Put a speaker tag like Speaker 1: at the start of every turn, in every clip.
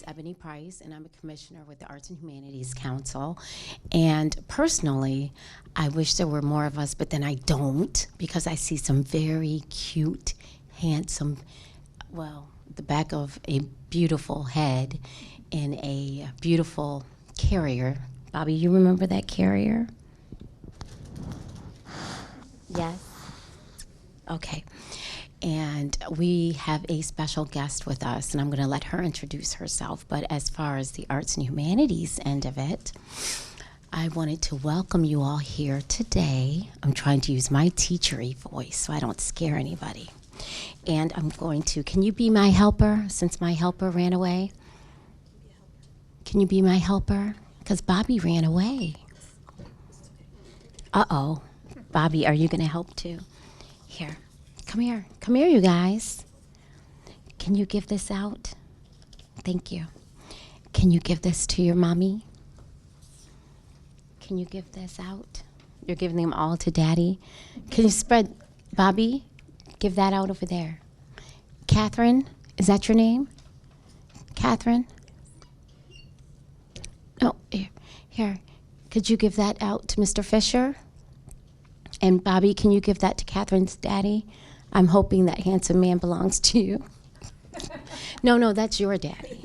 Speaker 1: Ebony Price, and I'm a commissioner with the Arts and Humanities Council. And personally, I wish there were more of us, but then I don't, because I see some very cute, handsome, well, the back of a beautiful head in a beautiful carrier. Bobby, you remember that carrier? Yes? Okay. And we have a special guest with us, and I'm going to let her introduce herself. But as far as the arts and humanities end of it, I wanted to welcome you all here today. I'm trying to use my teachery voice so I don't scare anybody. And I'm going to, can you be my helper since my helper ran away? Can you be my helper? Because Bobby ran away. Uh-oh. Bobby, are you going to help too? Here. Come here. Come here, you guys. Can you give this out? Thank you. Can you give this to your mommy? Can you give this out? You're giving them all to Daddy? Can you spread, Bobby, give that out over there. Catherine, is that your name? Catherine? No, here. Could you give that out to Mr. Fisher? And Bobby, can you give that to Catherine's daddy? I'm hoping that handsome man belongs to you. No, that's your daddy.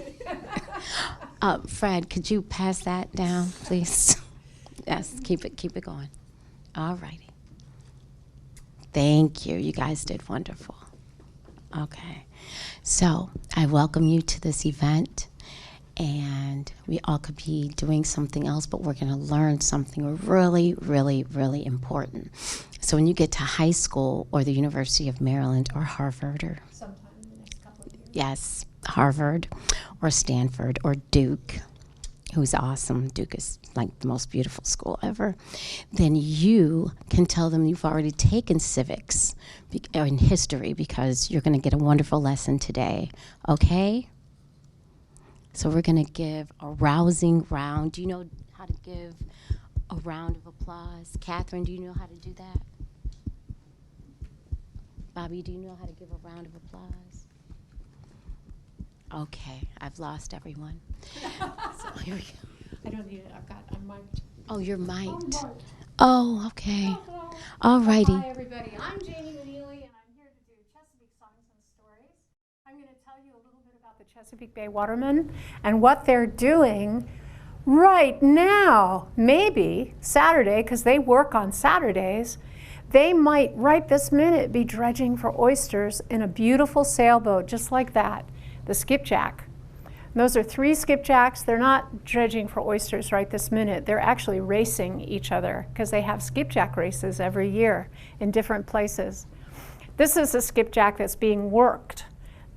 Speaker 1: Fred, could you pass that down, please? Yes, keep it going. All righty. Thank you. You guys did wonderful. Okay. So I welcome you to this event. And we all could be doing something else, but we're going to learn something really, really, really important. So when you get to high school or the University of Maryland or Harvard or
Speaker 2: sometime in the next couple of years.
Speaker 1: Yes, Harvard or Stanford or Duke, who's awesome. Duke is like the most beautiful school ever. Then you can tell them you've already taken civics and history because you're going to get a wonderful lesson today. Okay? So we're going to give a rousing round. Do you know how to give a round of applause? Catherine, do you know how to do that? Bobby, do you know how to give a round of applause? Okay, I've lost everyone. So here we go.
Speaker 2: I don't need it. I'm mic'd.
Speaker 1: Oh, you're mic'd.
Speaker 2: I'm mic'd.
Speaker 1: Oh, okay.
Speaker 2: Hello.
Speaker 1: All righty.
Speaker 2: Hi, everybody. I'm Janie McNeely, and I'm here to do Chesapeake Songs and Stories. I'm going to tell you a little bit about the Chesapeake Bay Watermen and what they're doing right now. Maybe Saturday, because they work on Saturdays. They might, right this minute, be dredging for oysters in a beautiful sailboat, just like that, the skipjack. And those are 3 skipjacks. They're not dredging for oysters right this minute. They're actually racing each other because they have skipjack races every year in different places. This is a skipjack that's being worked.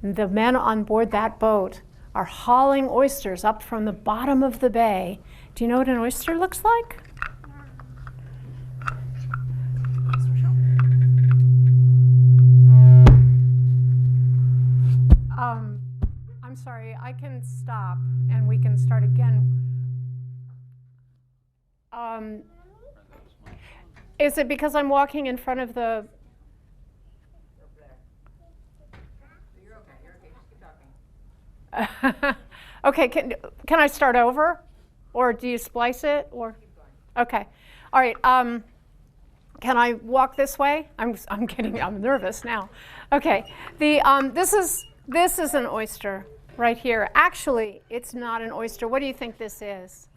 Speaker 2: The men on board that boat are hauling oysters up from the bottom of the bay. Do you know what an oyster looks like? I'm sorry, I can stop and we can start again. Is it because I'm walking in front of the...
Speaker 3: You're okay, just keep talking.
Speaker 2: Okay, can I start over? Or do you splice it? Or okay, all right. Can I walk this way? I'm nervous now. Okay, this is an oyster right here. Actually, it's not an oyster. What do you think this is?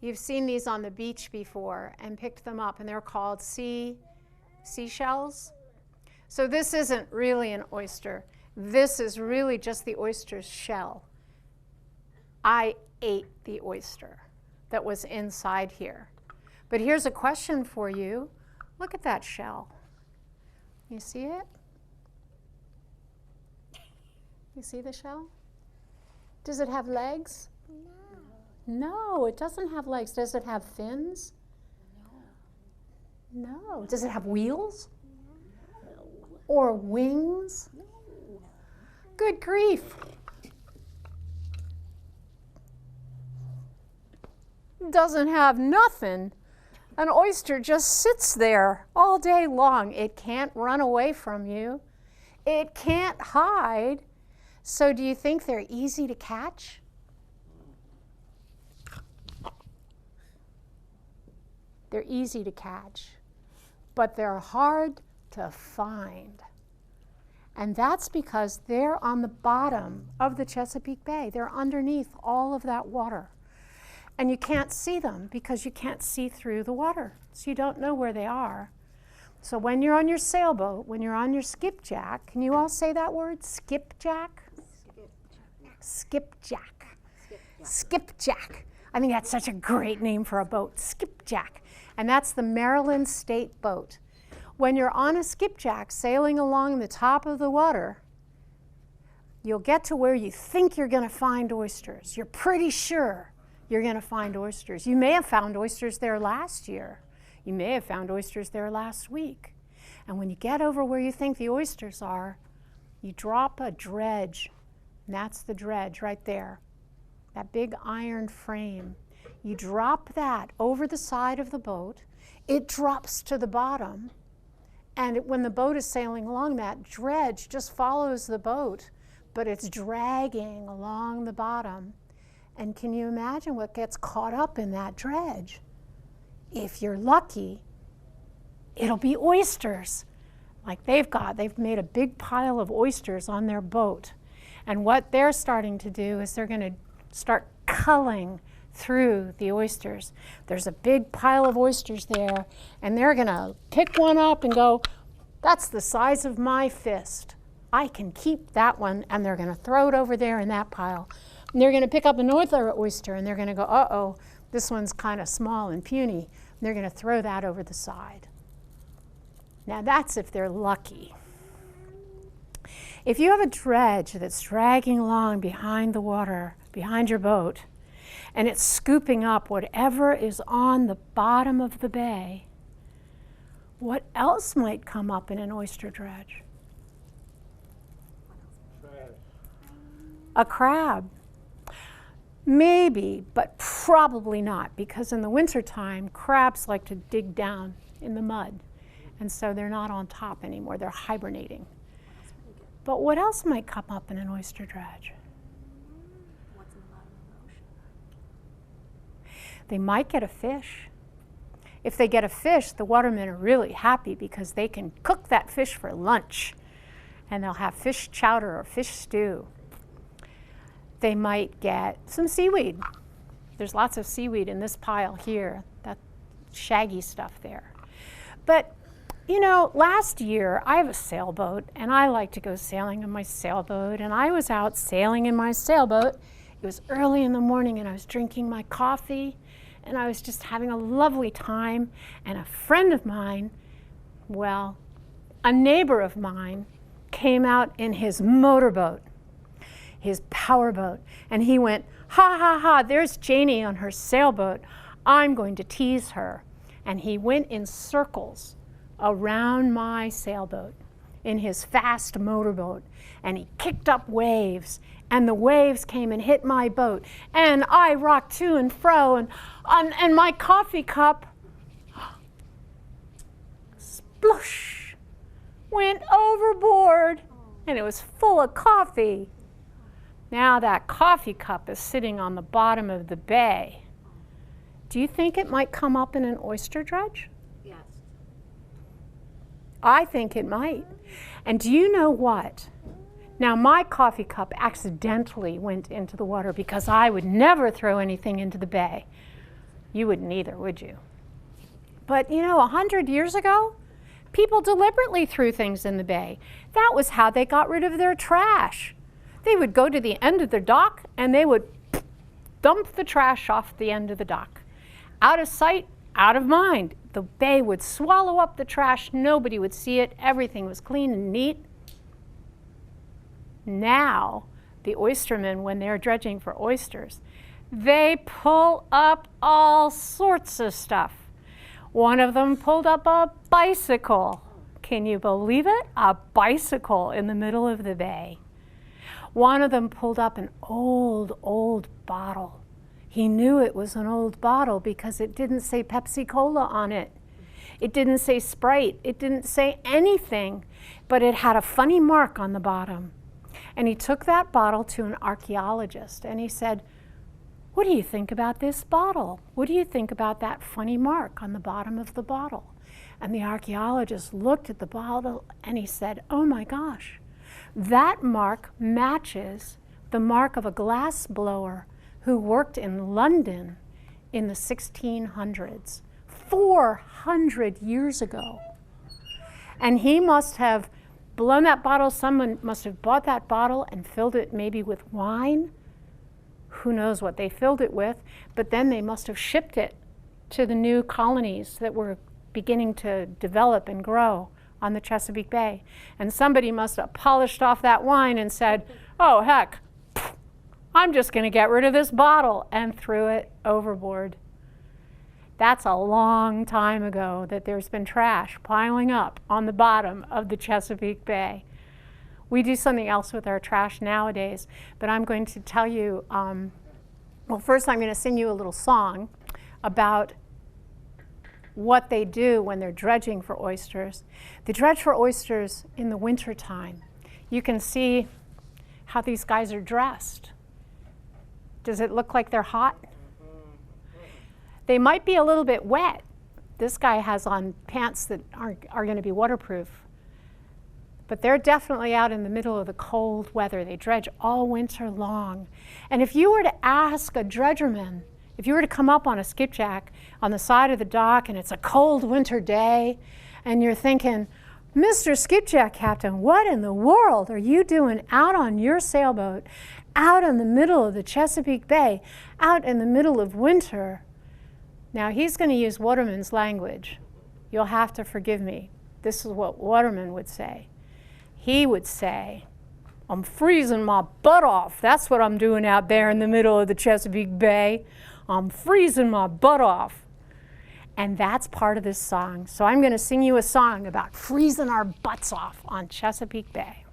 Speaker 2: You've seen these on the beach before and picked them up, and they're called seashells. So this isn't really an oyster. This is really just the oyster's shell. I ate the oyster that was inside here. But here's a question for you. Look at that shell. You see it? You see the shell? Does it have legs? No, it doesn't have legs. Does it have fins? No. Does it have wheels? Or wings? Good grief. Doesn't have nothing. An oyster just sits there all day long. It can't run away from you. It can't hide. So do you think they're easy to catch? They're easy to catch, but they're hard to find. And that's because they're on the bottom of the Chesapeake Bay. They're underneath all of that water. And you can't see them because you can't see through the water. So you don't know where they are. So when you're on your sailboat, when you're on your skipjack, can you all say that word? Skipjack? Skipjack. Skipjack. I think that's such a great name for a boat, skipjack. And that's the Maryland State boat. When you're on a skipjack sailing along the top of the water, you'll get to where you think you're going to find oysters. You're pretty sure you're going to find oysters. You may have found oysters there last year. You may have found oysters there last week. And when you get over where you think the oysters are, you drop a dredge. And that's the dredge right there, that big iron frame. You drop that over the side of the boat. It drops to the bottom. And when the boat is sailing along, that dredge just follows the boat, but it's dragging along the bottom. And can you imagine what gets caught up in that dredge? If you're lucky, it'll be oysters. Like they've made a big pile of oysters on their boat. And what they're starting to do is they're going to start culling through the oysters. There's a big pile of oysters there, and they're going to pick one up and go, that's the size of my fist. I can keep that one, and they're going to throw it over there in that pile. And they're going to pick up another oyster, and they're going to go, uh-oh, this one's kind of small and puny. And they're going to throw that over the side. Now that's if they're lucky. If you have a dredge that's dragging along behind the water, behind your boat, and it's scooping up whatever is on the bottom of the bay, what else might come up in an oyster dredge? A crab. Maybe, but probably not, because in the wintertime, crabs like to dig down in the mud, and so they're not on top anymore. They're hibernating. But what else might come up in an oyster dredge?
Speaker 4: What's in the bottom of the ocean?
Speaker 2: They might get a fish. If they get a fish, the watermen are really happy because they can cook that fish for lunch, and they'll have fish chowder or fish stew. They might get some seaweed. There's lots of seaweed in this pile here, that shaggy stuff there. But you know, last year I have a sailboat, and I like to go sailing in my sailboat, and I was out sailing in my sailboat. It was early in the morning, and I was drinking my coffee, and I was just having a lovely time, and a friend of mine, well, a neighbor of mine, came out in his motorboat, his powerboat, and he went, ha, ha, ha, there's Janie on her sailboat. I'm going to tease her. And he went in circles around my sailboat in his fast motorboat, and he kicked up waves, and the waves came and hit my boat, and I rocked to and fro, and my coffee cup, sploosh, went overboard, and it was full of coffee. Now that coffee cup is sitting on the bottom of the bay. Do you think it might come up in an oyster dredge?
Speaker 4: Yes.
Speaker 2: I think it might. And do you know what? Now my coffee cup accidentally went into the water because I would never throw anything into the bay. You wouldn't either, would you? But you know, 100 years ago, people deliberately threw things in the bay. That was how they got rid of their trash. They would go to the end of the dock and they would dump the trash off the end of the dock. Out of sight, out of mind. The bay would swallow up the trash. Nobody would see it. Everything was clean and neat. Now, the oystermen, when they're dredging for oysters, they pull up all sorts of stuff. One of them pulled up a bicycle. Can you believe it? A bicycle in the middle of the bay. One of them pulled up an old bottle. He knew it was an old bottle because it didn't say Pepsi Cola on it. It didn't say Sprite. It didn't say anything, but it had a funny mark on the bottom. And he took that bottle to an archaeologist and he said, "What do you think about this bottle? What do you think about that funny mark on the bottom of the bottle?" And the archaeologist looked at the bottle and he said, "Oh my gosh, that mark matches the mark of a glass blower who worked in London in the 1600s, 400 years ago. And he must have blown that bottle, someone must have bought that bottle and filled it maybe with wine. Who knows what they filled it with, but then they must have shipped it to the new colonies that were beginning to develop and grow on the Chesapeake Bay. And somebody must have polished off that wine and said, "Oh heck, I'm just going to get rid of this bottle," and threw it overboard. That's a long time ago that there's been trash piling up on the bottom of the Chesapeake Bay. We do something else with our trash nowadays, but I'm going to tell you, well, first I'm going to sing you a little song about what they do when they're dredging for oysters. They dredge for oysters in the winter time. You can see how these guys are dressed. Does it look like they're hot? They might be a little bit wet. This guy has on pants that are going to be waterproof. But they're definitely out in the middle of the cold weather. They dredge all winter long. And if you were to ask a dredgerman, if you were to come up on a skipjack on the side of the dock and it's a cold winter day, and you're thinking, "Mr. Skipjack Captain, what in the world are you doing out on your sailboat, out in the middle of the Chesapeake Bay, out in the middle of winter?" Now he's going to use waterman's language. You'll have to forgive me. This is what waterman would say. He would say, "I'm freezing my butt off. That's what I'm doing out there in the middle of the Chesapeake Bay. I'm freezing my butt off." And that's part of this song. So I'm going to sing you a song about freezing our butts off on Chesapeake Bay.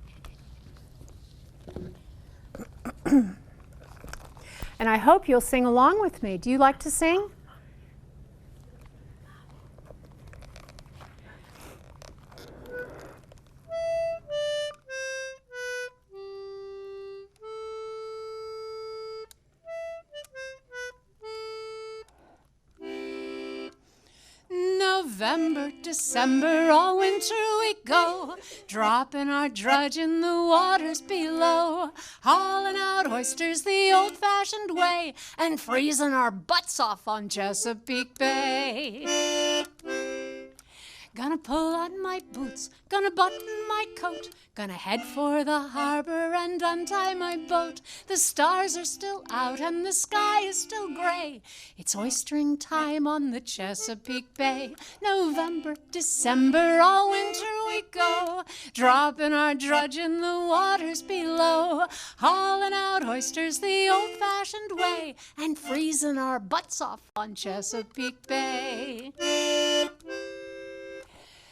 Speaker 2: And I hope you'll sing along with me. Do you like to sing?
Speaker 5: November, December, all winter we go, dropping our drudge in the waters below, hauling out oysters the old-fashioned way, and freezing our butts off on Chesapeake Bay. Gonna pull on my boots, gonna button my coat, gonna head for the harbor and untie my boat. The stars are still out and the sky is still gray. It's oystering time on the Chesapeake Bay. November, December, all winter we go, dropping our drudge in the waters below, hauling out oysters the old-fashioned way, and freezing our butts off on Chesapeake Bay.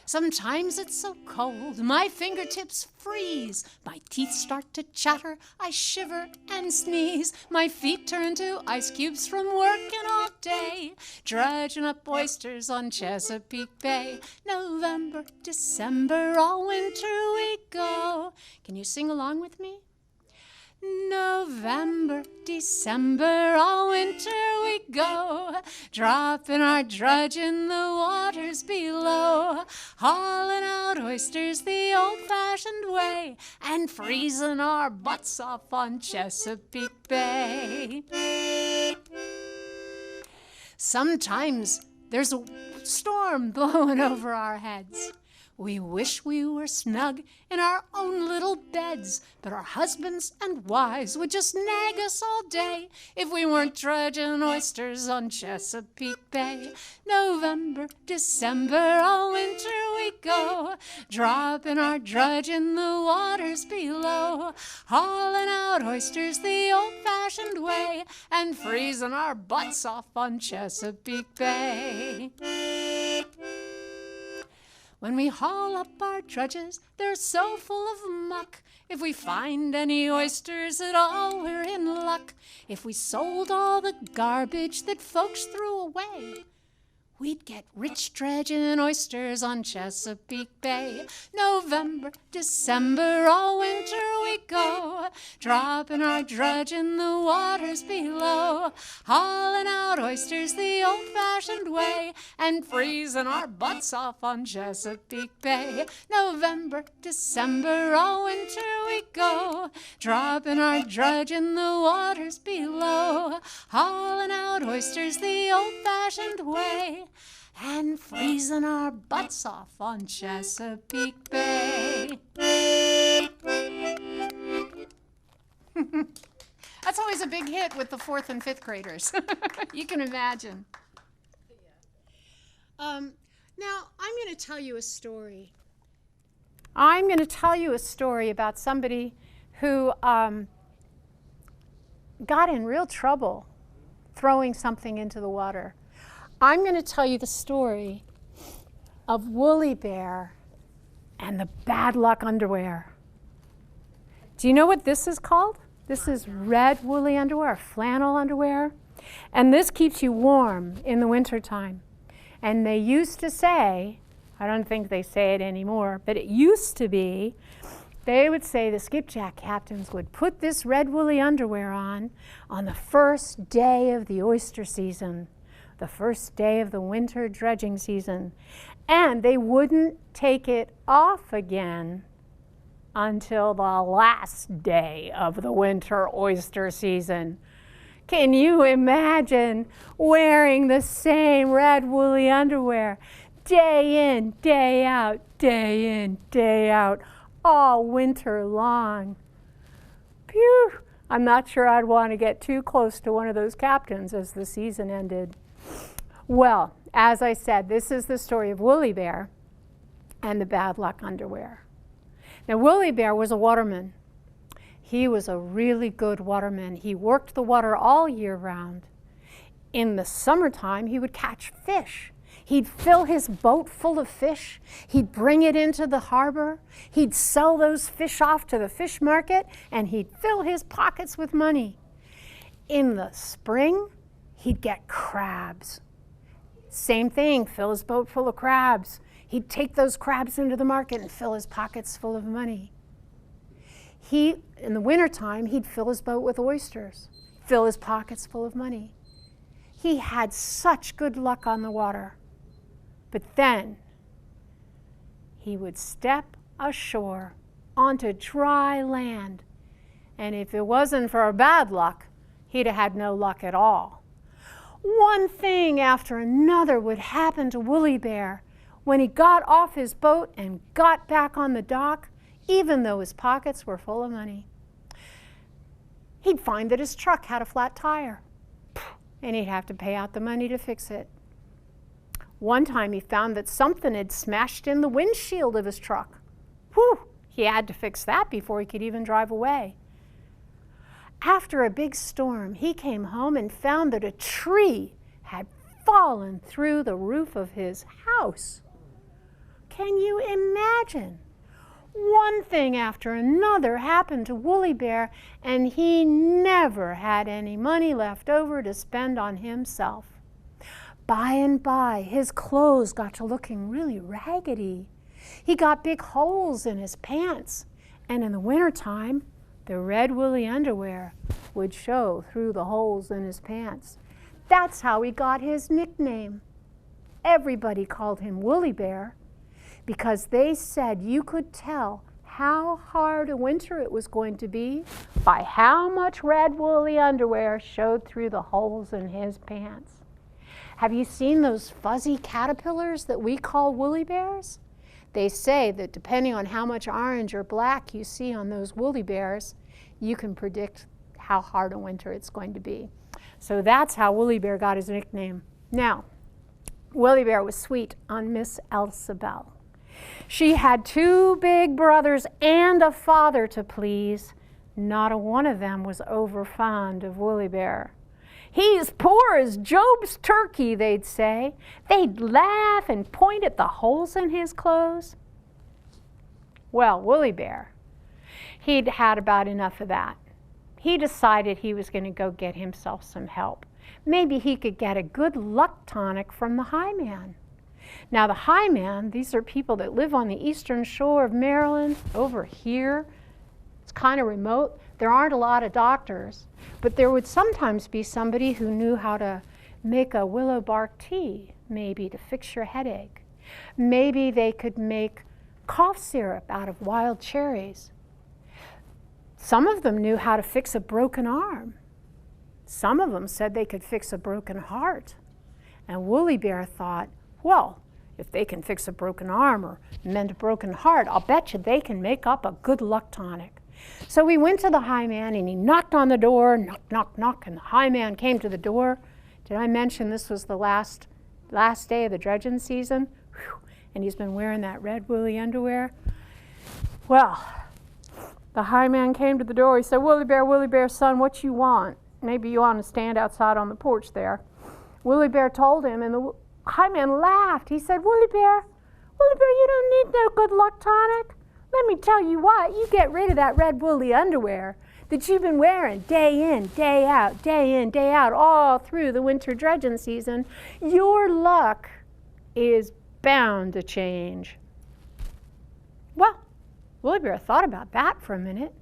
Speaker 5: Sometimes it's so cold, my fingertips freeze. My teeth start to chatter, I shiver and sneeze. My feet turn to ice cubes from working all day, dredging up oysters on Chesapeake Bay. November, December, all winter we go. Can you sing along with me? November, December, all winter we go, dropping our drudge in the waters below, hauling out oysters the old-fashioned way, and freezing our butts off on Chesapeake Bay. Sometimes there's a storm blowing over our heads. We wish we were snug in our own little beds, but our husbands and wives would just nag us all day if we weren't dredging oysters on Chesapeake Bay. November, December, all winter we go, dropping our drudge in the waters below, hauling out oysters the old-fashioned way, and freezing our butts off on Chesapeake Bay. When we haul up our drudges, they're so full of muck. If we find any oysters at all, we're in luck. If we sold all the garbage that folks threw away, we'd get rich dredging oysters on Chesapeake Bay. November, December, all winter we go, dropping our drudge in the waters below, hauling out oysters the old-fashioned way, and freezing our butts off on Chesapeake Bay. November, December, all winter we go, dropping our drudge in the waters below, hauling out oysters the old-fashioned way, and freezing our butts off on Chesapeake Bay. That's always a big hit with the 4th and 5th graders. You can imagine. Now, I'm going to tell you a story. I'm going to tell you a story about somebody who got in real trouble throwing something into the water. I'm going to tell you the story of Woolly Bear and the bad luck underwear. Do you know what this is called? This is red woolly underwear, flannel underwear. And this keeps you warm in the wintertime. And they used to say, I don't think they say it anymore, but it used to be, they would say the skipjack captains would put this red woolly underwear on the first day of the oyster season, the first day of the winter dredging season. And they wouldn't take it off again until the last day of the winter oyster season. Can you imagine wearing the same red woolly underwear day in, day out, day in, day out, all winter long? Phew! I'm not sure I'd want to get too close to one of those captains as the season ended. Well, as I said, this is the story of Woolly Bear and the bad luck underwear. Now, Woolly Bear was a waterman. He was a really good waterman. He worked the water all year round. In the summertime, he would catch fish. He'd fill his boat full of fish. He'd bring it into the harbor. He'd sell those fish off to the fish market, and he'd fill his pockets with money. In the spring, he'd get crabs. Same thing, fill his boat full of crabs. He'd take those crabs into the market and fill his pockets full of money. In the wintertime, he'd fill his boat with oysters, fill his pockets full of money. He had such good luck on the water. But then he would step ashore onto dry land. And if it wasn't for bad luck, he'd have had no luck at all. One thing after another would happen to Woolly Bear when he got off his boat and got back on the dock, even though his pockets were full of money. He'd find that his truck had a flat tire, and he'd have to pay out the money to fix it. One time he found that something had smashed in the windshield of his truck. Whew! He had to fix that before he could even drive away. After a big storm, he came home and found that a tree had fallen through the roof of his house. Can you imagine? One thing after another happened to Woolly Bear, and he never had any money left over to spend on himself. By and by, his clothes got to looking really raggedy. He got big holes in his pants, and in the wintertime, the red woolly underwear would show through the holes in his pants. That's how he got his nickname. Everybody called him Woolly Bear because they said you could tell how hard a winter it was going to be by how much red woolly underwear showed through the holes in his pants. Have you seen those fuzzy caterpillars that we call woolly bears? They say that depending on how much orange or black you see on those woolly bears, you can predict how hard a winter it's going to be. So that's how Woolly Bear got his nickname. Now, Woolly Bear was sweet on Miss Elsabelle. She had 2 big brothers and a father to please. Not a one of them was over fond of Woolly Bear. "He's poor as Job's turkey," they'd say. They'd laugh and point at the holes in his clothes. Well, Woolly Bear, he'd had about enough of that. He decided he was going to go get himself some help.
Speaker 2: maybe he could get a good luck tonic from the high man. Now the high man, these are people that live on the eastern shore of Maryland, over here. It's kind of remote. There aren't a lot of doctors, but there would sometimes be somebody who knew how to make a willow bark tea, maybe to fix your headache. Maybe they could make cough syrup out of wild cherries. Some of them knew how to fix a broken arm. Some of them said they could fix a broken heart. And Woolly Bear thought, well, if they can fix a broken arm or mend a broken heart, I'll bet you they can make up a good luck tonic. So he went to the high man and he knocked on the door, knock, knock, knock, and the high man came to the door. Did I mention this was the last day of the dredging season? Whew. And he's been wearing that red woolly underwear. Well, the high man came to the door. He said, Woolly Bear, son, what you want? Maybe you want to stand outside on the porch there. Woolly Bear told him, and the high man laughed. He said, Woolly Bear, you don't need no good luck tonic. Let me tell you what, you get rid of that red woolly underwear that you've been wearing day in, day out, all through the winter dredging season. Your luck is bound to change. Well, Woolly Bear thought about that for a minute.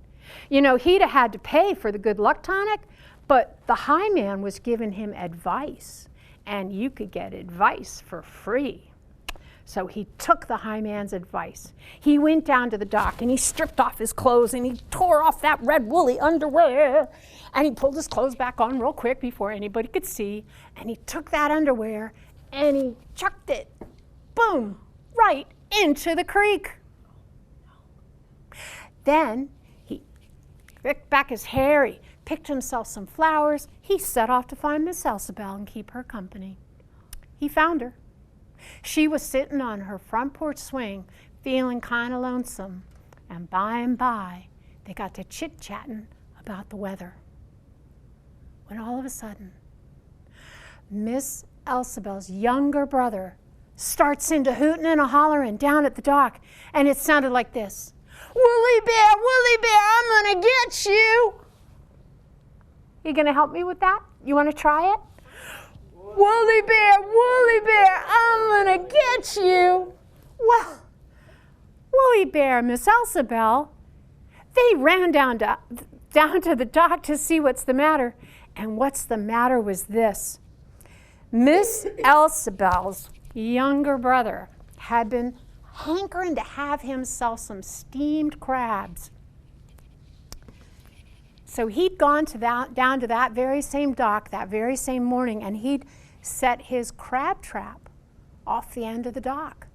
Speaker 2: You know, he'd have had to pay for the good luck tonic, but the high man was giving him advice, and you could get advice for free. So he took the high man's advice. He went down to the dock and he stripped off his clothes and he tore off that red woolly underwear and he pulled his clothes back on real quick before anybody could see, and he took that underwear and he chucked it, boom, right into the creek. Then he picked back his hair, he picked himself some flowers, he set off to find Miss Elsabelle and keep her company. He found her. She was sitting on her front porch swing, feeling kind of lonesome, and by, they got to chit-chatting about the weather. When all of a sudden, Miss Elsabelle's younger brother starts into hooting and a hollering down at the dock, and it sounded like this. Woolly Bear, I'm gonna get you. You gonna help me with that? You wanna try it? Woolly Bear, I'm gonna get you. Well, Woolly Bear and Miss Elsabelle, they ran down to the dock to see what's the matter. And what's the matter was this. Miss Elsabelle's younger brother had been hankering to have himself some steamed crabs. So he'd gone down to that very same dock that very same morning, and he'd set his crab trap off the end of the dock.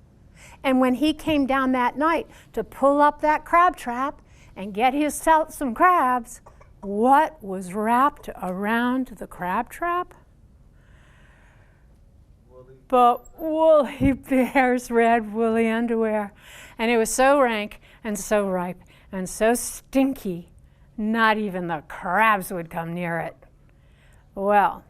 Speaker 2: And when he came down that night to pull up that crab trap and get himself some crabs, what was wrapped around the crab trap? But Woolly Bear's red woolly underwear. And it was so rank and so ripe and so stinky, not even the crabs would come near it. Well,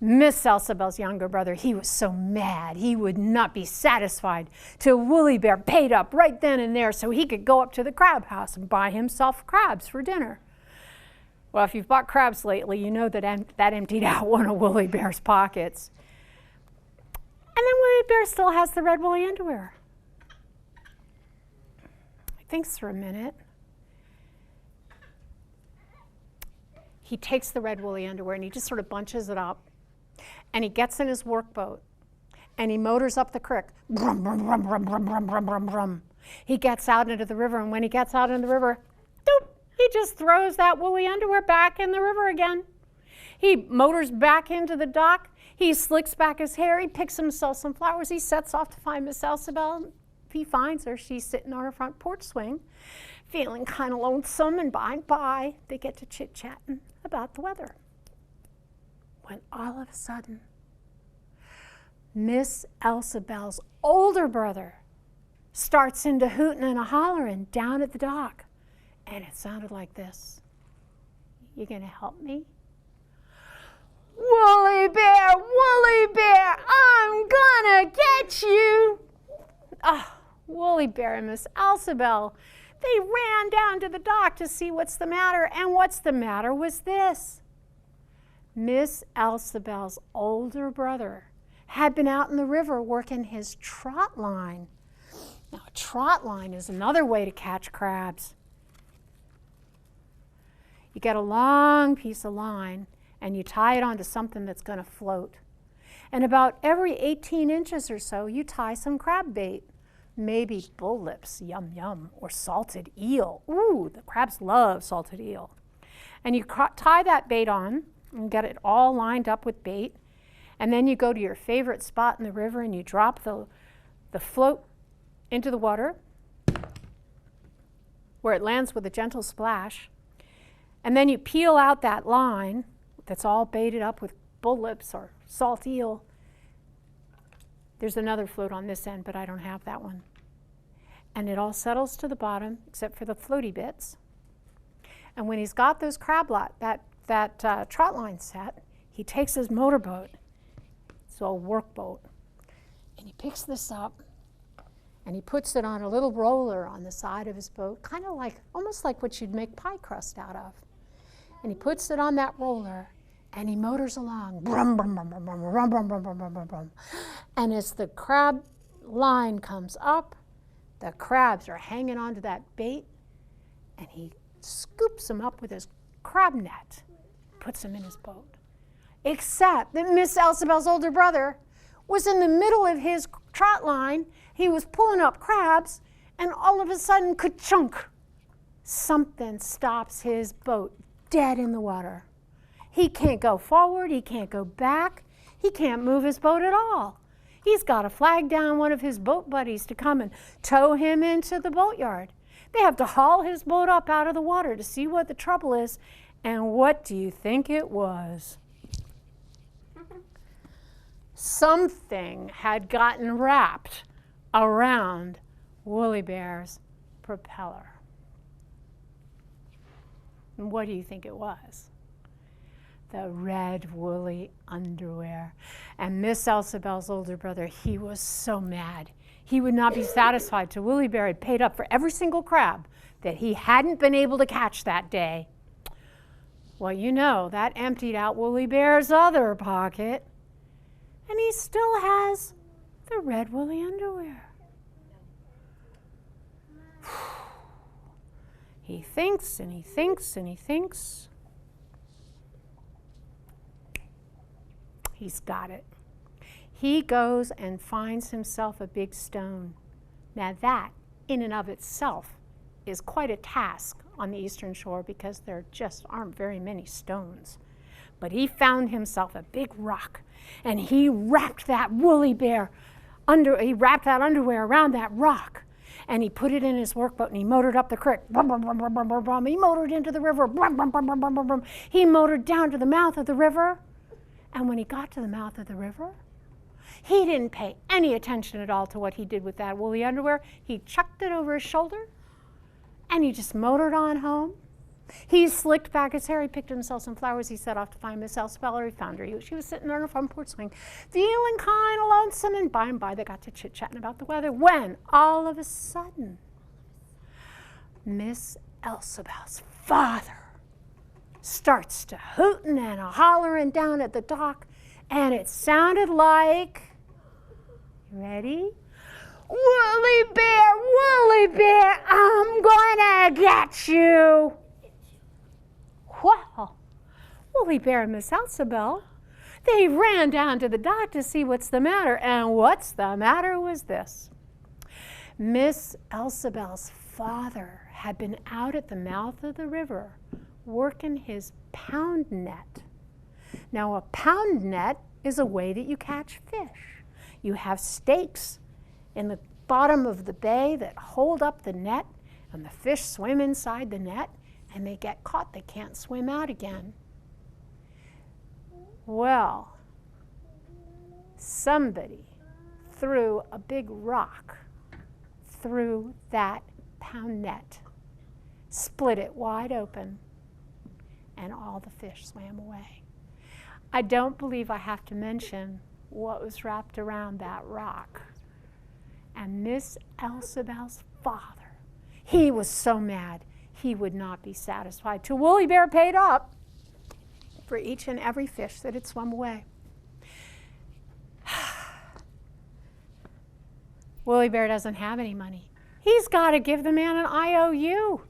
Speaker 2: Miss Elsabelle's younger brother, he was so mad he would not be satisfied till Woolly Bear paid up right then and there so he could go up to the crab house and buy himself crabs for dinner. Well, if you've bought crabs lately, you know that emptied out one of Woolly Bear's pockets. And then Woolly Bear still has the red woolly underwear. He thinks for a minute. He takes the red woolly underwear and he just sort of bunches it up. And he gets in his workboat and he motors up the creek. Brum, brum, brum, brum, brum, brum, brum, brum, brum. He gets out into the river, and when he gets out in the river, doop, he just throws that woolly underwear back in the river again. He motors back into the dock. He slicks back his hair. He picks himself some flowers. He sets off to find Miss Elsabelle. He finds her. She's sitting on her front porch swing, feeling kind of lonesome, and by, they get to chit-chatting about the weather. When all of a sudden, Miss Elsabelle's older brother starts into hooting and a hollering down at the dock. And it sounded like this. You gonna help me? Woolly Bear, I'm gonna get you. Oh, Woolly Bear and Miss Elsabelle, they ran down to the dock to see what's the matter, and what's the matter was this. Miss Elsabel's older brother had been out in the river working his trot line. Now, a trot line is another way to catch crabs. You get a long piece of line and you tie it onto something that's going to float. And about every 18 inches or so, you tie some crab bait. Maybe bull lips, yum yum, or salted eel. Ooh, the crabs love salted eel. And you tie that bait on and get it all lined up with bait. And then you go to your favorite spot in the river and you drop the float into the water where it lands with a gentle splash. And then you peel out that line that's all baited up with bull lips or salt eel. There's another float on this end, but I don't have that one. And it all settles to the bottom except for the floaty bits. And when he's got those that trot line set, he takes his motorboat, it's a work boat, and he picks this up and he puts it on a little roller on the side of his boat, kind of like, almost like what you'd make pie crust out of. And he puts it on that roller and he motors along, brum, brum, brum, brum, brum, brum, brum, brum, brum, brum, brum. And as the crab line comes up, the crabs are hanging onto that bait, and he scoops them up with his crab net, puts them in his boat. Except that Miss Elsabel's older brother was in the middle of his trot line. He was pulling up crabs, and all of a sudden, ka-chunk, something stops his boat dead in the water. He can't go forward, he can't go back, he can't move his boat at all. He's got to flag down one of his boat buddies to come and tow him into the boatyard. They have to haul his boat up out of the water to see what the trouble is. And what do you think it was? Something had gotten wrapped around Woolly Bear's propeller. And what do you think it was? The red woolly underwear. And Miss Elsabel's older brother, he was so mad. He would not be satisfied till Woolly Bear had paid up for every single crab that he hadn't been able to catch that day. Well, you know, that emptied out Woolly Bear's other pocket. And he still has the red woolly underwear. He thinks and he thinks and he thinks. He's got it. He goes and finds himself a big stone. Now that, in and of itself, is quite a task on the eastern shore because there just aren't very many stones. But he found himself a big rock, and he wrapped that Woolly Bear he wrapped that underwear around that rock, and he put it in his workboat, and he motored up the creek. Brum, brum, brum, brum, brum, brum, brum. He motored into the river. Brum, brum, brum, brum, brum, brum, brum. He motored down to the mouth of the river. And when he got to the mouth of the river, he didn't pay any attention at all to what he did with that woolly underwear. He chucked it over his shoulder, and he just motored on home. He slicked back his hair. He picked himself some flowers. He set off to find Miss Elsabel. He found her. She was sitting on her front porch swing, feeling kind of lonesome. And by and by, they got to chit-chatting about the weather when, all of a sudden, Miss Elsabel's father starts to hooting and hollering down at the dock, and it sounded like, you ready? Woolly Bear, I'm gonna get you. Well, Woolly Bear and Miss Elsabel, they ran down to the dock to see what's the matter, and what's the matter was this. Miss Elsabel's father had been out at the mouth of the river working his pound net. Now, a pound net is a way that you catch fish. You have stakes in the bottom of the bay that hold up the net, and the fish swim inside the net, and they get caught. They can't swim out again. Well, somebody threw a big rock through that pound net, split it wide open, and all the fish swam away. I don't believe I have to mention what was wrapped around that rock. And Miss Elsabel's father, he was so mad, he would not be satisfied till Woolly Bear paid up. for each and every fish that had swum away. Woolly Bear doesn't have any money. He's got to give the man an IOU.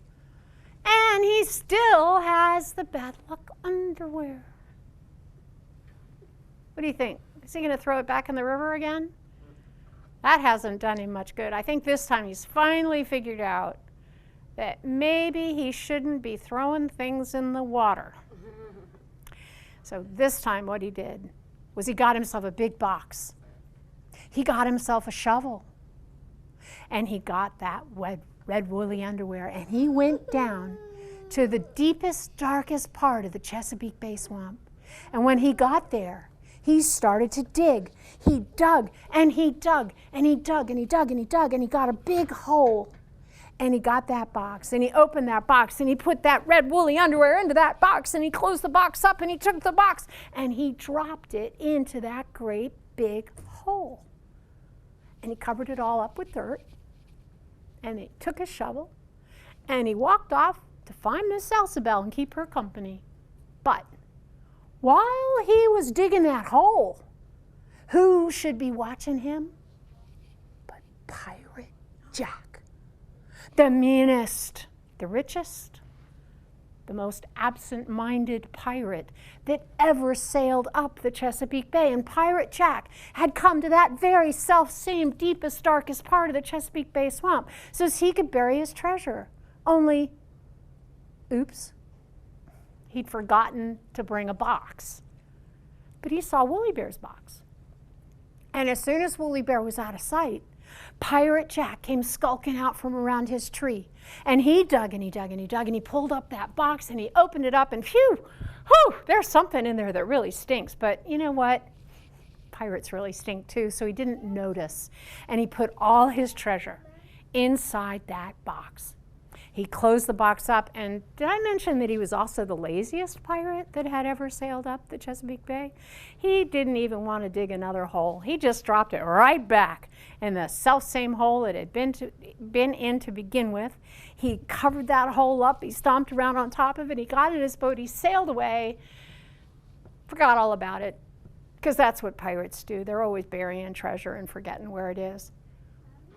Speaker 2: And he still has the bad luck underwear. What do you think? Is he going to throw it back in the river again? That hasn't done him much good. I think this time he's finally figured out that maybe he shouldn't be throwing things in the water. So this time what he did was he got himself a big box. He got himself a shovel. And he got that red woolly underwear, and he went down to the deepest, darkest part of the Chesapeake Bay swamp. And when he got there, he started to dig. He dug, and he dug, and he dug, and he dug, and he dug, and he got a big hole. And he got that box, and he opened that box, and he put that red woolly underwear into that box, and he closed the box up, and he took the box, and he dropped it into that great big hole. And he covered it all up with dirt, and he took his shovel, and he walked off to find Miss Salsabelle and keep her company. But while he was digging that hole, who should be watching him but Pirate Jack, the meanest, the richest, the most absent-minded pirate that ever sailed up the Chesapeake Bay. And Pirate Jack had come to that very self-same deepest, darkest part of the Chesapeake Bay swamp so as he could bury his treasure. Only, oops, he'd forgotten to bring a box. But he saw Woolly Bear's box. And as soon as Woolly Bear was out of sight, Pirate Jack came skulking out from around his tree. And he dug and he dug and he dug and he pulled up that box and he opened it up and phew, there's something in there that really stinks. But you know what? Pirates really stink too, so he didn't notice. And he put all his treasure inside that box. He closed the box up, and did I mention that he was also the laziest pirate that had ever sailed up the Chesapeake Bay? He didn't even want to dig another hole. He just dropped it right back in the self-same hole it had been in to begin with. He covered that hole up, he stomped around on top of it, he got in his boat, he sailed away, forgot all about it, because that's what pirates do. They're always burying treasure and forgetting where it is.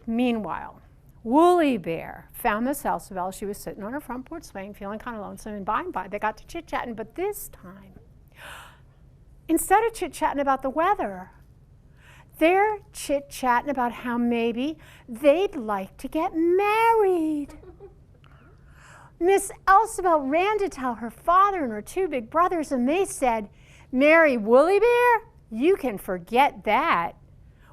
Speaker 2: Meanwhile, Woolly Bear found Miss Salsabelle. She was sitting on her front porch swing, feeling kind of lonesome, and by and by they got to chit-chatting. But this time, instead of chit-chatting about the weather, they're chit-chatting about how maybe they'd like to get married. Miss Salsabelle ran to tell her father and her two big brothers, and they said, "Marry Woolly Bear? You can forget that.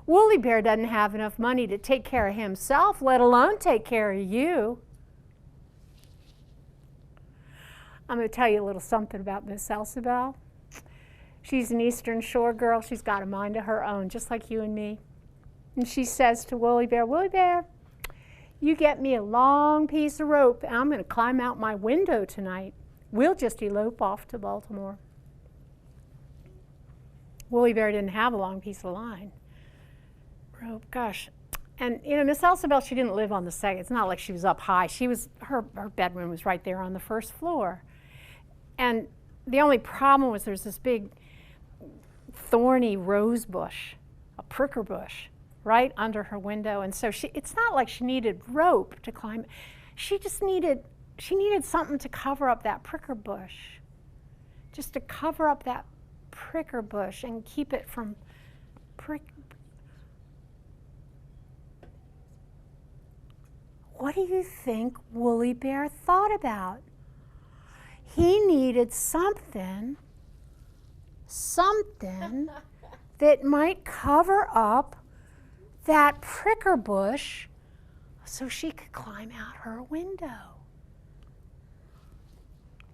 Speaker 2: Woolly Bear doesn't have enough money to take care of himself, let alone take care of you." I'm going to tell you a little something about Miss Salsabelle. She's an Eastern Shore girl. She's got a mind of her own, just like you and me. And she says to Woolly Bear, "Woolly Bear, you get me a long piece of rope, and I'm going to climb out my window tonight. We'll just elope off to Baltimore." Woolly Bear didn't have a long piece of line. Rope, gosh. And you know, Miss Salsabelle, she didn't live on the second. It's not like she was up high. Her bedroom was right there on the first floor. And the only problem was there's this big thorny rose bush, a pricker bush, right under her window. And so it's not like she needed rope to climb. She needed something to cover up that pricker bush. Just to cover up that pricker bush and keep it from What do you think Woolly Bear thought about? He needed something that might cover up that pricker bush so she could climb out her window.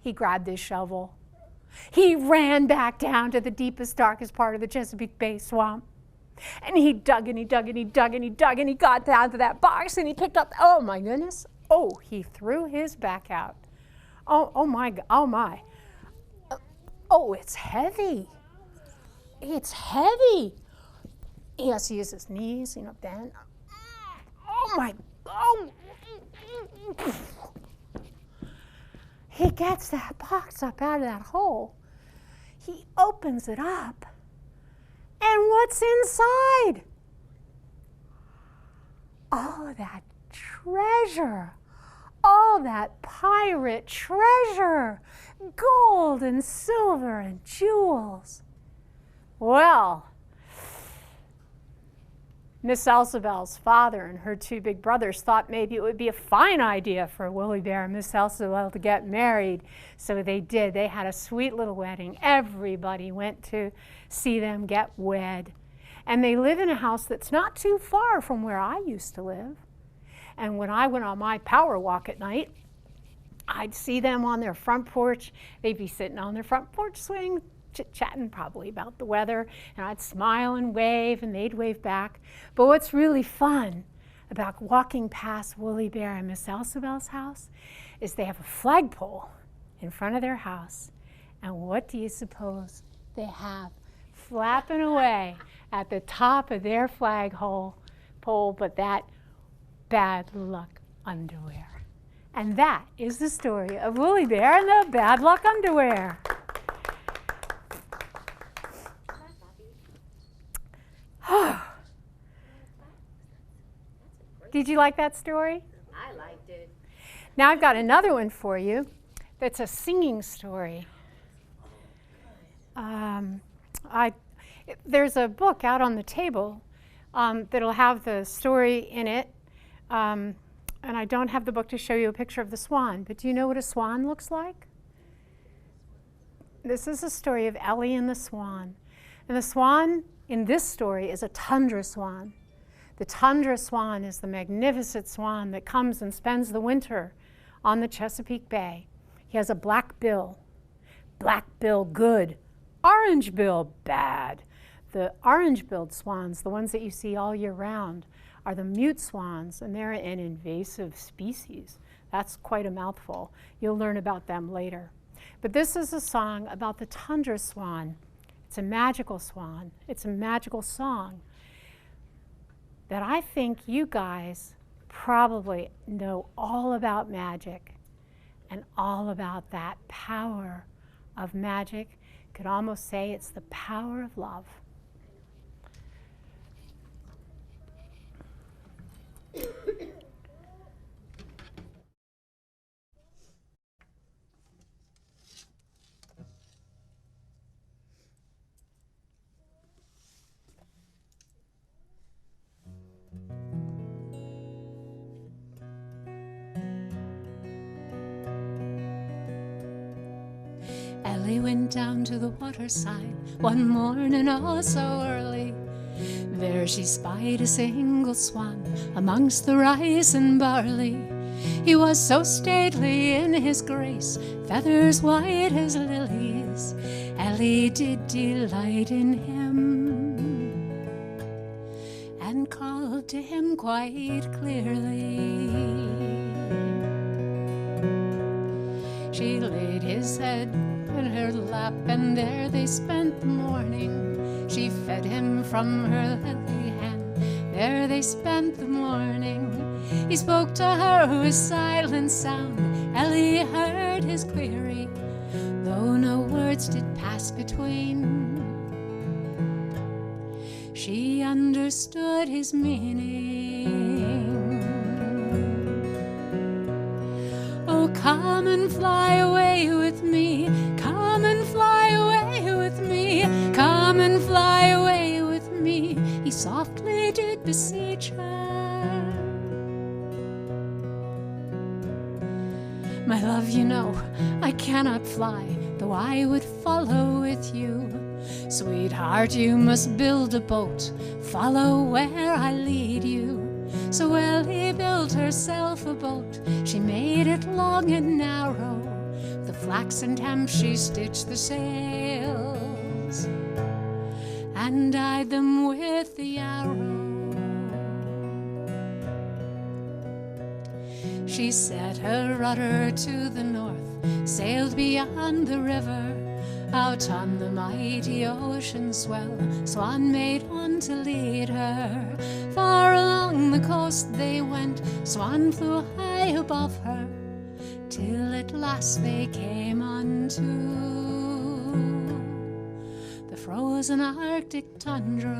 Speaker 2: He grabbed his shovel. He ran back down to the deepest, darkest part of the Chesapeake Bay swamp. And he dug and he dug and he dug and he dug and he got down to that box and he picked up, oh my goodness, he threw his back out. Oh my. Oh, it's heavy. It's heavy. He has to use his knees, bend. He gets that box up out of that hole. he opens it up. And what's inside? All that treasure. All that pirate treasure. Gold and silver and jewels. Well, Miss Elsabel's father and her two big brothers thought maybe it would be a fine idea for Willie Bear and Miss Elsabel to get married. So they did. They had a sweet little wedding. Everybody went to see them get wed. And they live in a house that's not too far from where I used to live. And when I went on my power walk at night, I'd see them on their front porch. They'd be sitting on their front porch swing, chit-chatting probably about the weather, and I'd smile and wave, and they'd wave back. But what's really fun about walking past Willie Bear and Miss Elsabel's house is they have a flagpole in front of their house. And what do you suppose they have flapping away at the top of their flagpole but that bad luck underwear? And that is the story of Willie Bear and the bad luck underwear. Did you like that story?
Speaker 3: I liked it.
Speaker 2: Now I've got another one for you that's a singing story. There's a book out on the table that'll have the story in it. And I don't have the book to show you a picture of the swan, but do you know what a swan looks like? This is a story of Ellie and the swan. And the swan in this story is a tundra swan. The tundra swan is the magnificent swan that comes and spends the winter on the Chesapeake Bay. He has a black bill good, orange bill bad. The orange-billed swans, the ones that you see all year round, are the mute swans, and they're an invasive species. That's quite a mouthful. You'll learn about them later. But this is a song about the tundra swan. It's a magical swan. It's a magical song that I think you guys probably know all about magic and all about that power of magic. You could almost say it's the power of love.
Speaker 5: Ellie went down to the waterside one morning oh so early. There she spied a single swan amongst the rice and barley. He was so stately in his grace, feathers white as lilies. Ellie did delight in him and called to him quite clearly. She laid his head in her lap, and there they spent the morning. She fed him from her lily hand, there they spent the morning. He spoke to her with silent sound, Ellie heard his query, though no words did pass between. She understood his meaning. Oh, come and fly away with me, come and fly away with me, come and fly away with me, he softly did beseech her. My love, you know, I cannot fly, though I would follow with you. Sweetheart, you must build a boat, follow where I lead you. So Ellie built herself a boat, she made it long and narrow. The flax and hemp she stitched the sails, and dyed them with the arrow. She set her rudder to the north, sailed beyond the river. Out on the mighty ocean swell, Swan made one to lead her. Far along the coast they went, Swan flew high above her, till at last they came unto frozen Arctic tundra.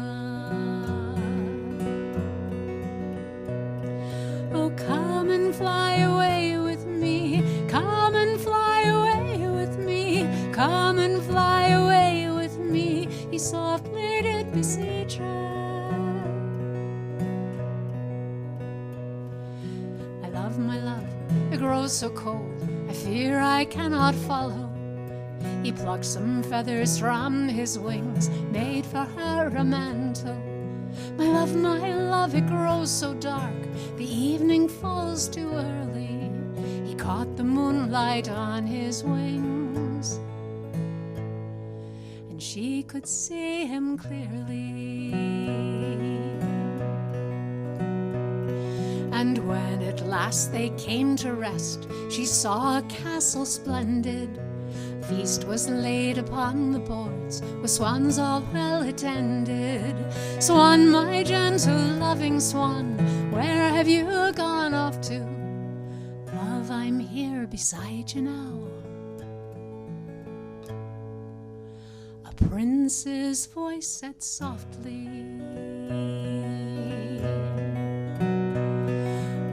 Speaker 5: Oh, come and fly away with me, come and fly away with me, come and fly away with me, he softly did beseech her. I love my love, it grows so cold, I fear I cannot follow. He plucked some feathers from his wings, made for her a mantle. My love, it grows so dark, the evening falls too early. He caught the moonlight on his wings, and she could see him clearly. And when at last they came to rest, she saw a castle splendid. Feast was laid upon the boards, with swans all well attended. Swan, my gentle loving swan, where have you gone off to? Love, I'm here beside you now. A prince's voice said softly,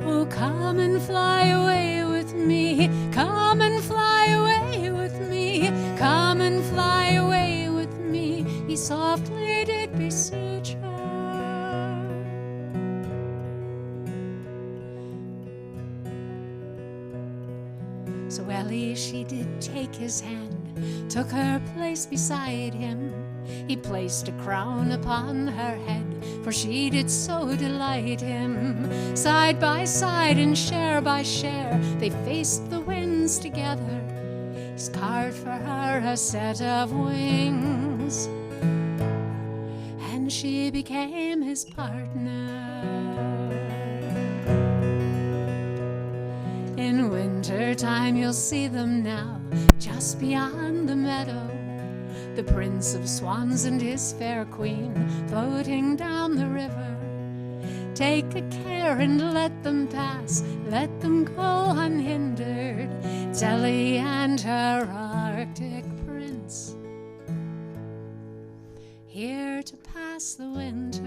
Speaker 5: oh, come and fly away with me, come and fly away with me, come and fly away with me, he softly did beseech her. So Ellie, she did take his hand, took her place beside him. He placed a crown upon her head, for she did so delight him. Side by side and share by share, they faced the winds together. He's carved for her a set of wings, and she became his partner. In winter time you'll see them now, just beyond the meadow. The prince of swans and his fair queen, floating down the river. Take a care and let them pass, let them go unhindered. It's Ellie and her Arctic prince, here to pass the winter.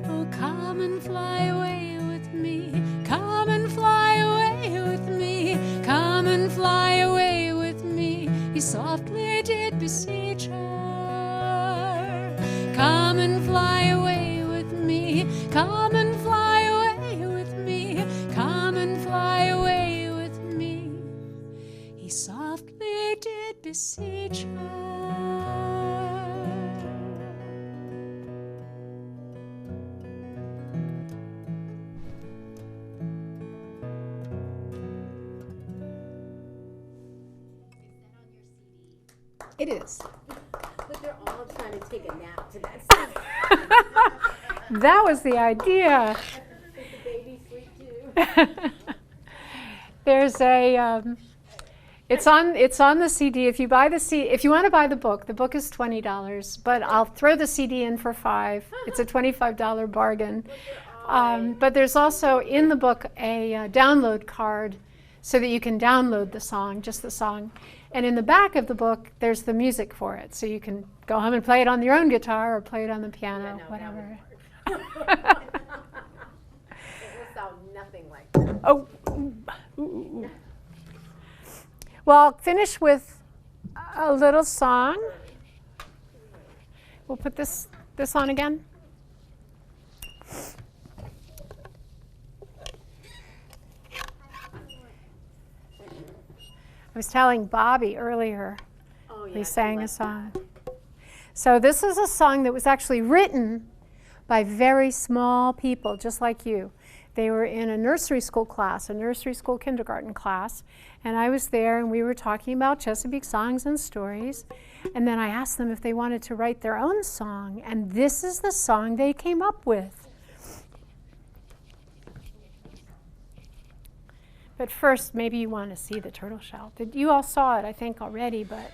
Speaker 5: Oh, come and fly away with me, come and fly away with me, come and fly away with me, he softly did beseech her. Come and fly away with me, come and fly away with me, come and fly away with me, he softly did beseech her.
Speaker 2: It is.
Speaker 3: But they're all trying to take a nap to that scene.
Speaker 2: That was the idea.
Speaker 3: The baby sleep too.
Speaker 2: There's a, it's on the CD. If you buy the CD, if you want to buy the book is $20, but I'll throw the CD in for $5. It's a $25 bargain. But there's also in the book a download card so that you can download the song, just the song. And in the back of the book, there's the music for it. So you can go home and play it on your own guitar or play it on the piano, whatever.
Speaker 3: It will sound nothing like that.
Speaker 2: Oh, ooh. Well, I'll finish with a little song. We'll put this on again. I was telling Bobby earlier, we sang a song. So this is a song that was actually written by very small people, just like you. They were in a nursery school class, a nursery school kindergarten class, and I was there and we were talking about Chesapeake songs and stories, and then I asked them if they wanted to write their own song, and this is the song they came up with. But first, maybe you want to see the turtle shell. You all saw it, I think, already, but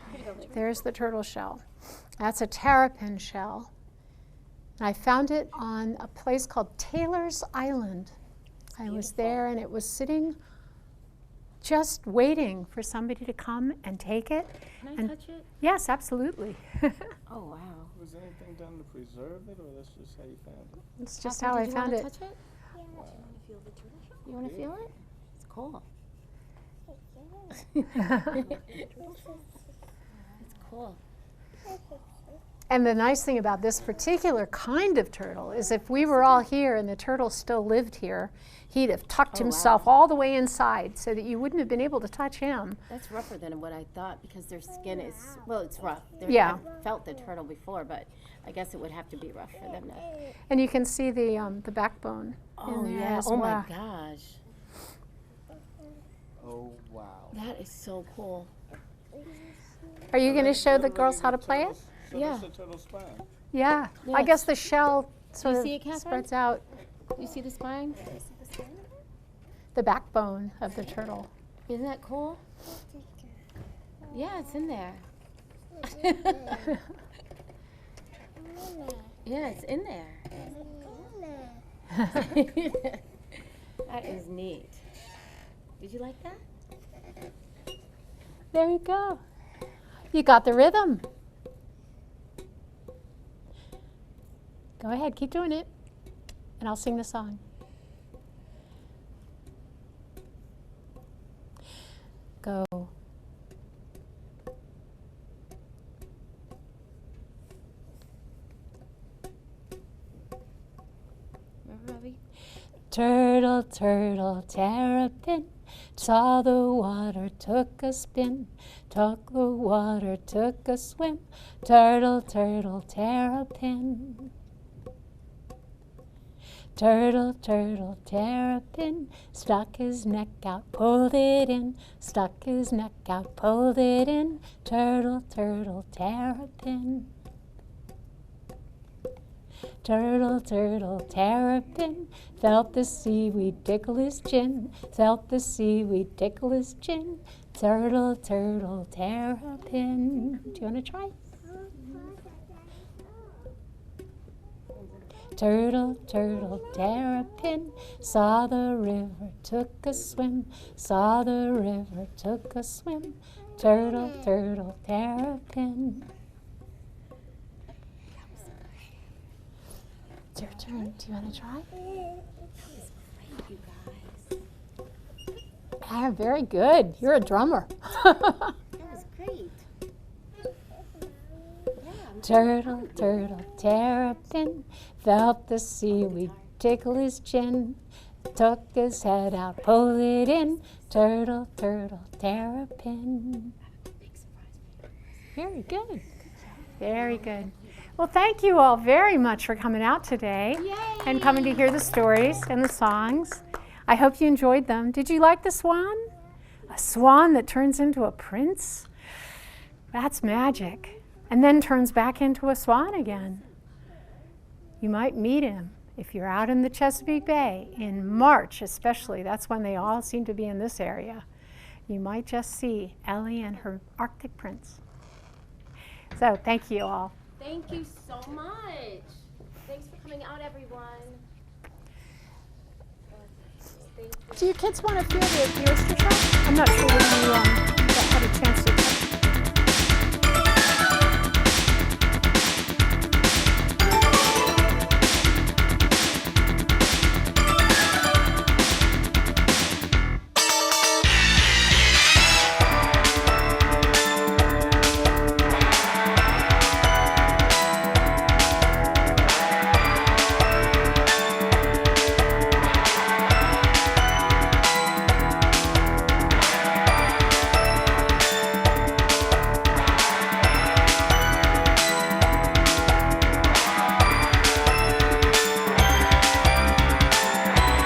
Speaker 2: there's the turtle shell. That's a terrapin shell. I found it on a place called Taylor's Island. I was there, and it was sitting just waiting for somebody to come and take it.
Speaker 3: Can I touch it?
Speaker 2: Yes, absolutely.
Speaker 3: Oh, wow.
Speaker 6: Was anything done to preserve it, or that's just how you found it?
Speaker 2: It's just how I found it.
Speaker 3: Touch it? You want to feel it? It's cool. It's cool.
Speaker 2: And the nice thing about this particular kind of turtle is if we were all here and the turtle still lived here, he'd have tucked himself all the way inside so that you wouldn't have been able to touch him.
Speaker 3: That's rougher than what I thought because their skin is, well, it's rough.
Speaker 2: Yeah.
Speaker 3: I've felt the turtle before, but I guess it would have to be rough for them to.
Speaker 2: And you can see the backbone.
Speaker 3: Oh,
Speaker 2: in there
Speaker 3: yeah.
Speaker 2: as
Speaker 3: Oh, my
Speaker 2: well.
Speaker 3: gosh.
Speaker 6: Oh, wow.
Speaker 3: That is so cool.
Speaker 2: Are you going to show the girls how to play it?
Speaker 6: So
Speaker 3: Yeah.
Speaker 6: that's a turtle spine.
Speaker 2: Yeah. I
Speaker 3: Yes.
Speaker 2: guess the shell sort
Speaker 3: you
Speaker 2: of
Speaker 3: see it, Catherine?
Speaker 2: spreads out
Speaker 3: You see the spine?
Speaker 2: the backbone of the turtle.
Speaker 3: Isn't that cool? Yeah, it's in there. Yeah, it's in there. That is neat. Did you like that?
Speaker 2: There you go. You got the rhythm. Go ahead, keep doing it. And I'll sing the song. Go.
Speaker 3: Remember, Robbie?
Speaker 2: Turtle, turtle, terrapin, saw the water, took a spin, took the water, took a swim. Turtle, turtle, terrapin. Turtle, turtle, terrapin, stuck his neck out, pulled it in, stuck his neck out, pulled it in. Turtle, turtle, terrapin. Turtle, turtle, terrapin, felt the seaweed tickle his chin, felt the seaweed tickle his chin. Turtle, turtle, terrapin. Do you want to try? Turtle, turtle, terrapin, saw the river, took a swim, saw the river, took a swim. Turtle, turtle, terrapin. It's your turn. Do you want to try?
Speaker 3: You guys.
Speaker 2: Ah, very good. You're a drummer.
Speaker 3: That was great.
Speaker 2: Turtle, turtle, terrapin, felt the seaweed tickle his chin, took his head out, pulled it in. Turtle, turtle, terrapin. Very good. Very good. Well, thank you all very much for coming out today and coming to hear the stories and the songs. I hope you enjoyed them. Did you like the swan? A swan that turns into a prince? That's magic. And then turns back into a swan again. You might meet him if you're out in the Chesapeake Bay in March especially. That's when they all seem to be in this area. You might just see Ellie and her Arctic prince. So thank you all.
Speaker 3: Thank you so much. Thanks for coming out, everyone. Thank you.
Speaker 2: Do you kids want to feel the oyster shell? I'm not sure whether you had a chance to.